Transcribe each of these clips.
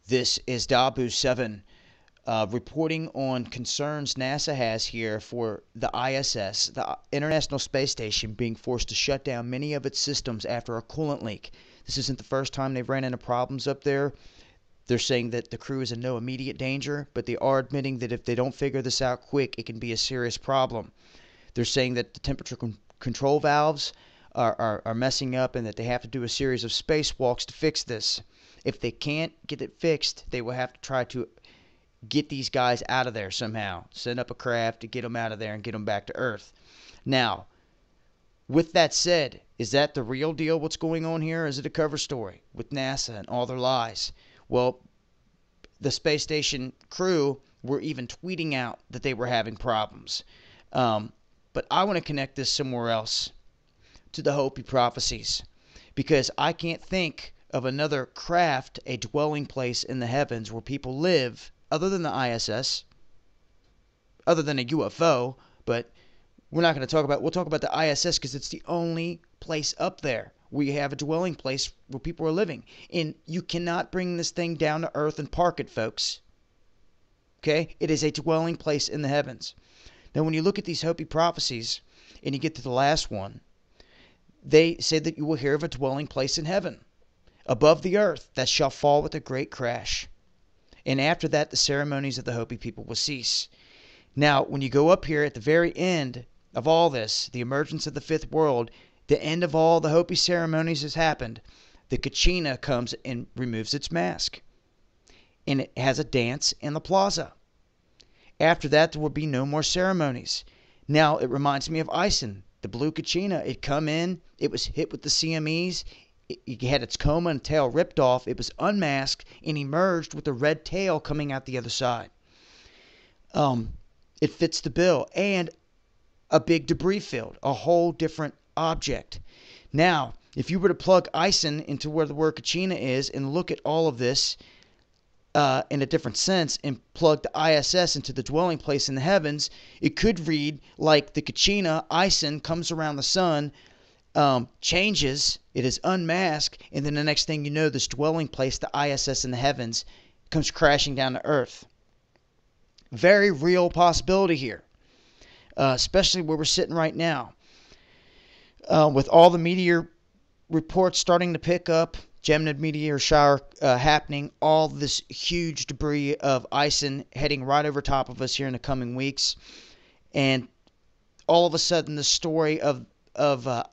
This is Dabu 7 reporting on concerns NASA has here for the ISS, the International Space Station, being forced to shut down many of its systems after a coolant leak. This isn't the first time they've ran into problems up there. They're saying that the crew is in no immediate danger, but they are admitting that if they don't figure this out quick, it can be a serious problem. They're saying that the temperature control valves are messing up and that they have to do a series of spacewalks to fix this. If they can't get it fixed, they will have to try to get these guys out of there somehow. Send up a craft to get them out of there and get them back to Earth. Now, with that said, is that the real deal what's going on here? Or is it a cover story with NASA and all their lies? Well, the space station crew were even tweeting out that they were having problems. But I want to connect this somewhere else, to the Hopi prophecies, because I can't think of another craft, a dwelling place in the heavens where people live, other than the ISS, other than a UFO, but we're not going to talk about, we'll talk about the ISS because it's the only place up there where you have a dwelling place where people are living. And you cannot bring this thing down to Earth and park it, folks. Okay? It is a dwelling place in the heavens. Now, when you look at these Hopi prophecies, and you get to the last one, they say that you will hear of a dwelling place in heaven, above the earth, that shall fall with a great crash. And after that, the ceremonies of the Hopi people will cease. Now, when you go up here at the very end of all this, the emergence of the fifth world, the end of all the Hopi ceremonies has happened. The Kachina comes and removes its mask. And it has a dance in the plaza. After that, there will be no more ceremonies. Now, it reminds me of Ison, the blue Kachina. It come in, it was hit with the CMEs, it had its coma and tail ripped off, it was unmasked, and emerged with a red tail coming out the other side. It fits the bill, and a big debris field, a whole different object. Now, if you were to plug Ison into where the word Kachina is and look at all of this in a different sense and plug the ISS into the dwelling place in the heavens, it could read like the Kachina, Ison, comes around the sun, changes, it is unmasked, and then the next thing you know, this dwelling place, the ISS in the heavens, comes crashing down to Earth. Very real possibility here, especially where we're sitting right now. With all the meteor reports starting to pick up, Geminid meteor shower happening, all this huge debris of Ison heading right over top of us here in the coming weeks, and all of a sudden the story of the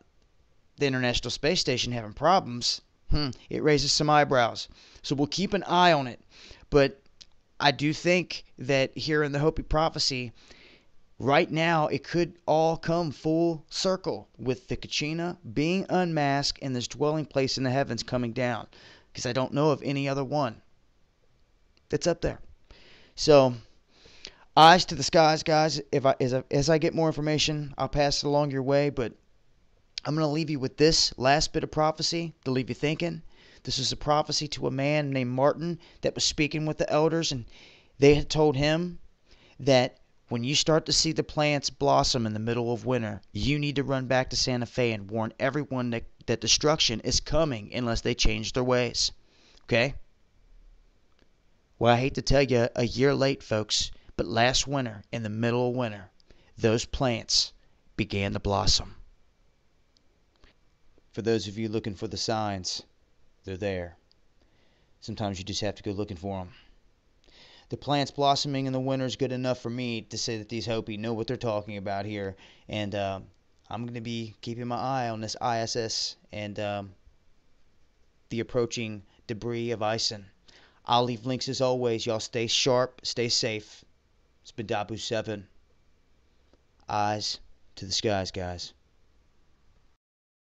International Space Station having problems, it raises some eyebrows. So we'll keep an eye on it. But I do think that here in the Hopi prophecy, right now, it could all come full circle with the Kachina being unmasked and this dwelling place in the heavens coming down. Because I don't know of any other one that's up there. So, eyes to the skies, guys. As I get more information, I'll pass it along your way. But I'm going to leave you with this last bit of prophecy to leave you thinking. This is a prophecy to a man named Martin that was speaking with the elders. And they had told him that when you start to see the plants blossom in the middle of winter, you need to run back to Santa Fe and warn everyone that destruction is coming unless they change their ways. Okay? Well, I hate to tell you, a year late, folks, but last winter, in the middle of winter, those plants began to blossom. For those of you looking for the signs, they're there. Sometimes you just have to go looking for them. The plants blossoming in the winter is good enough for me to say that these Hopi know what they're talking about here. And I'm going to be keeping my eye on this ISS and the approaching debris of Ison. I'll leave links as always. Y'all stay sharp, stay safe. It's been Dabu 7. Eyes to the skies, guys.